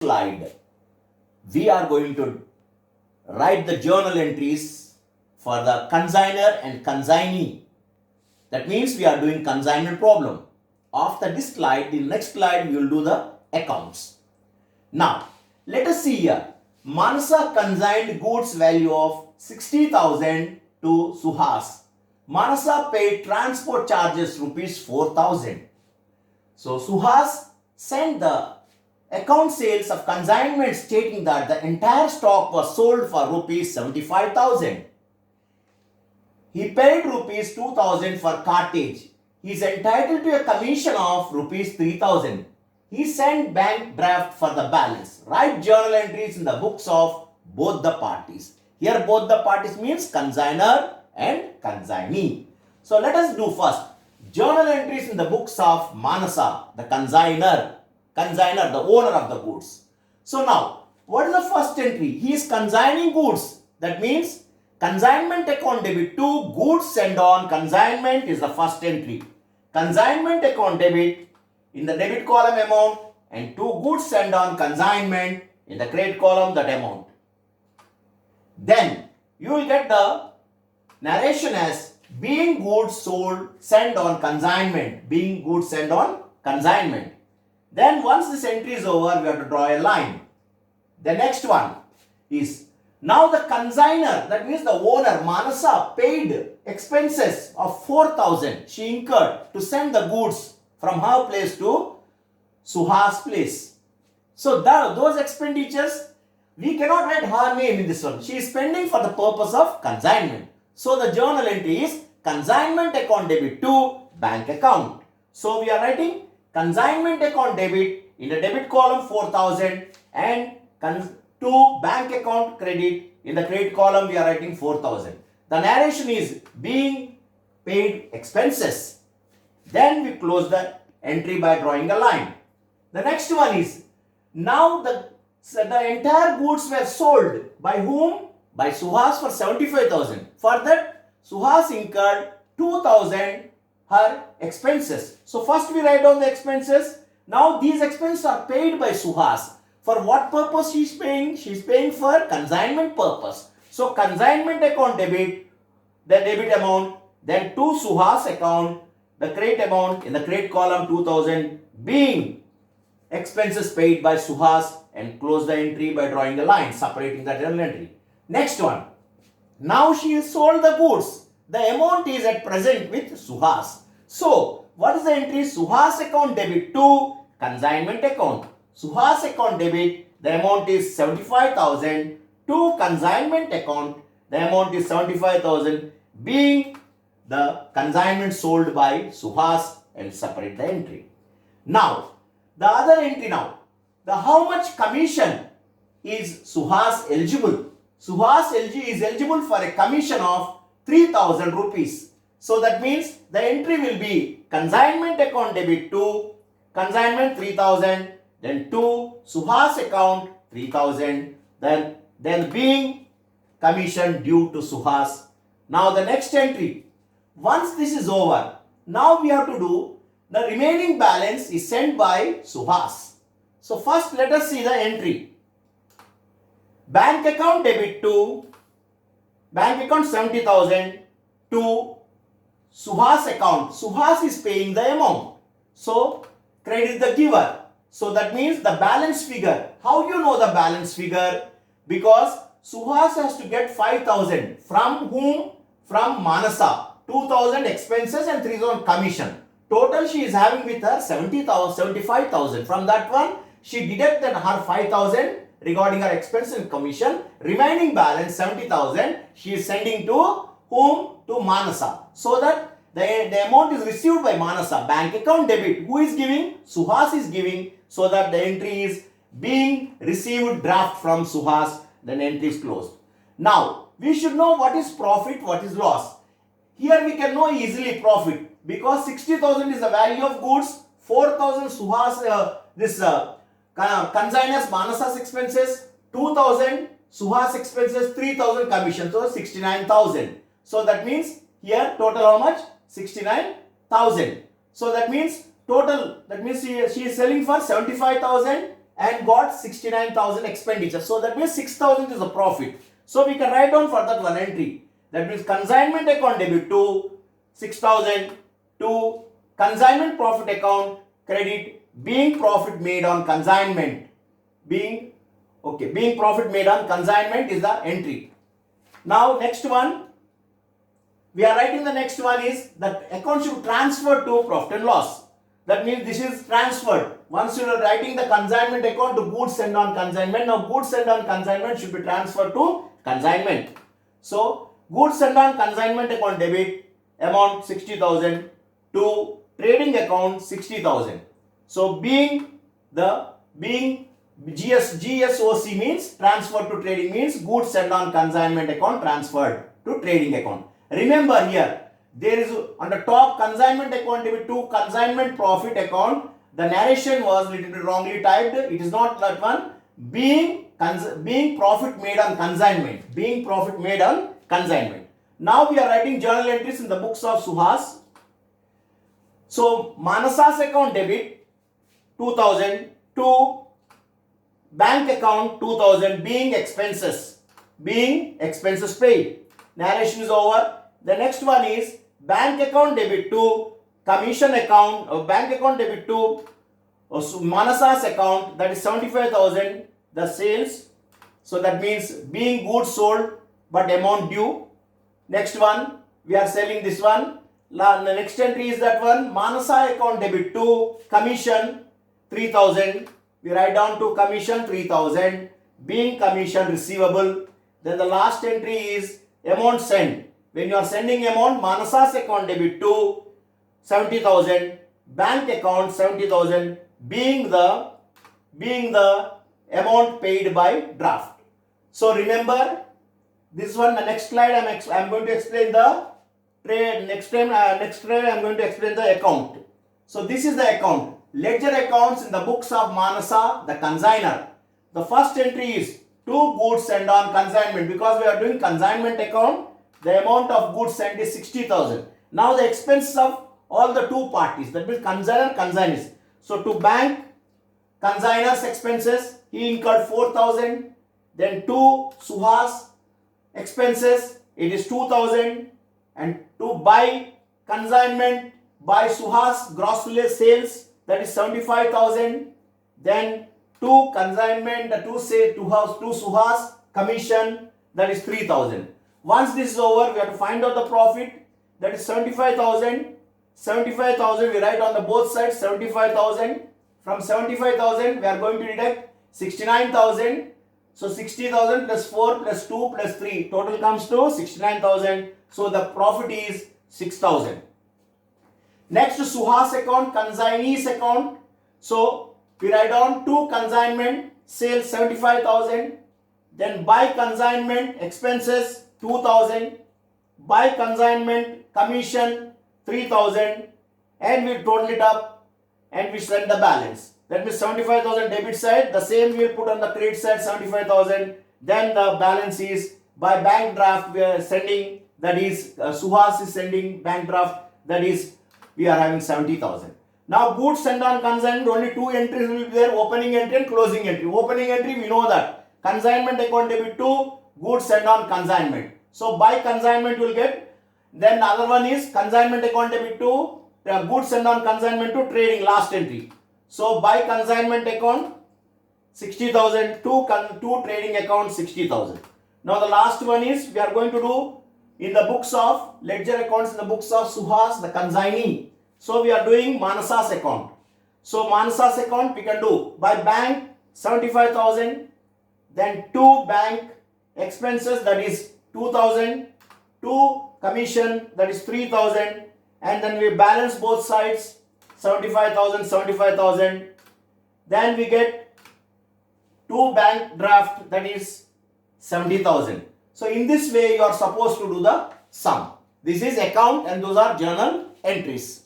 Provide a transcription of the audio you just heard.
Slide, we are going to write the journal entries for the consigner and consignee. That means we are doing consignment problem. After this slide, the next slide we will do the accounts. Now, let us see here. Manasa consigned goods value of 60,000 to Suhas. Manasa paid transport charges rupees 4,000. So Suhas sent the account sales of consignment stating that the entire stock was sold for rupees 75,000. He paid rupees 2,000 for cartage. He is entitled to a commission of rupees 3,000. He sent bank draft for the balance. Write journal entries in the books of both the parties. Here both the parties means consigner and consignee. So let us do first journal entries in the books of Manasa, the consigner, the owner of the goods. So now, what is the first entry? He is consigning goods. That means consignment account debit to goods sent on consignment is the first entry. Consignment account debit in the debit column amount and to goods sent on consignment in the credit column that amount. Then you will get the narration as being goods sold sent on consignment, being goods sent on consignment. Then once this entry is over, we have to draw a line. The next one is now the consigner, that means the owner, Manasa, paid expenses of 4,000 she incurred to send the goods from her place to Suhas' place. So those expenditures, we cannot write her name in this one. She is spending for the purpose of consignment. So the journal entry is consignment account debit to bank account. So we are writing consignment account debit in the debit column 4,000 and to bank account credit in the credit column we are writing 4,000. The narration is being paid expenses. Then we close the entry by drawing a line. The next one is now the entire goods were sold by whom? By Suhas for 75,000. For that Suhas incurred 2,000 her expenses. So first we write down the expenses. Now these expenses are paid by Suhas. For what purpose she is paying? She is paying for consignment purpose. So consignment account debit, the debit amount, then to Suhas account, the credit amount in the credit column 2,000 being expenses paid by Suhas, and close the entry by drawing a line separating the journal entry. Next one. Now she has sold the goods. The amount is at present with Suhas. So, what is the entry? Suhas account debit to consignment account. Suhas account debit, the amount is 75,000 to consignment account. The amount is 75,000 being the consignment sold by Suhas, and separate the entry. Now, the other entry now. The how much commission is Suhas eligible? Suhas is eligible for a commission of 3,000 rupees. So that means the entry will be consignment account debit to consignment 3,000, then to Suhas account 3,000, then being commission due to Suhas. Now the next entry. Once this is over, now we have to do the remaining balance is sent by Suhas. So first let us see the entry. Bank account debit to bank account 70,000 to Suhas account. Suhas is paying the amount. So credit the giver. So that means the balance figure. How you know the balance figure? Because Suhas has to get 5,000 from whom? From Manasa. 2,000 expenses and 3,000 commission. Total she is having with her 75,000. From that one she deducted her 5,000 regarding her expense and commission. Remaining balance 70,000 she is sending to whom? To Manasa. So that the amount is received by Manasa. Bank account debit. Who is giving? Suhas is giving. So that the entry is being received draft from Suhas. Then entry is closed. Now we should know what is profit, what is loss. Here we can know easily profit because 60,000 is the value of goods. 4,000 Suhas consigner's Manasa's expenses, 2,000 Suhas expenses, 3,000 commission, so 69,000. So that means here total how much? 69,000. So that means total, that means she is selling for 75,000 and got 69,000 expenditure. So that means 6,000 is the profit. So we can write down for that one entry. That means consignment account debit to 6,000 to consignment profit account credit being profit made on consignment. Being profit made on consignment is the entry. Now next one, we are writing the next one is that account should transfer to profit and loss. That means this is transferred. Once you are writing the consignment account to goods sent on consignment, now goods sent on consignment should be transferred to consignment. So goods sent on consignment account debit amount 60,000 to trading account 60,000. So being GSOC means transfer to trading means goods sent on consignment account transferred to trading account. Remember here, there is on the top consignment account debit to consignment profit account. The narration was little bit wrongly typed. It is not that one. Being profit made on consignment. Being profit made on consignment. Now we are writing journal entries in the books of Suhas. So Manasa's account debit 2,000 to bank account 2,000 being expenses paid. Narration is over. The next one is bank account debit to commission account or bank account debit to Manasa's account, that is 75,000 the sales. So that means being goods sold but amount due. Next one, we are selling this one. The next entry is that one, Manasa account debit to commission 3,000. We write down to commission 3,000 being commission receivable. Then the last entry is amount sent. When you are sending amount, Manasa's account debit to 70,000, bank account 70,000 being the amount paid by draft. So remember this one. The next slide I'm going to explain the trade. Next time I'm going to explain the account. So this is the account. Ledger accounts in the books of Manasa, the consigner. The first entry is two goods sent on consignment. Because we are doing consignment account, the amount of goods sent is 60,000. Now the expenses of all the two parties, that means consigner, consignees. So to bank, consigner's expenses, he incurred 4,000. Then to Suhas expenses, it is 2,000. And to buy consignment by Suhas gross sales, that is 75,000. Then to consignment, to Suhas commission, that is 3,000. Once this is over, we have to find out the profit, that is 75,000. 75,000 we write on the both sides 75,000. From 75,000 we are going to deduct 69,000. So 60,000 plus 4 plus 2 plus 3 total comes to 69,000. So the profit is 6,000. Next, Suhas account, consignee's account. So we write down to consignment sales 75,000. Then by consignment expenses 2,000. By consignment commission 3,000. And we total it up and we send the balance. That means 75,000 debit side. The same we will put on the credit side 75,000. Then the balance is by bank draft we are sending. That is Suhas is sending bank draft. That is we are having 70,000. Now goods sent on consignment, only two entries will be there, opening entry and closing entry. Opening entry we know that consignment account debit to goods sent on consignment. So by consignment you will get. Then the other one is consignment account debit to goods sent on consignment to trading, last entry. So by consignment account 60,000 to trading account 60,000. Now the last one is we are going to do in the books of ledger accounts, in the books of Suhas, the consignee. So we are doing Manasa's account. So Manasa's account we can do by bank 75,000, then to bank expenses, that is 2,000, to commission, that is 3,000, and then we balance both sides 75,000, 75,000. Then we get to bank draft, that is 70,000. So in this way you are supposed to do the sum. This is account and those are journal entries.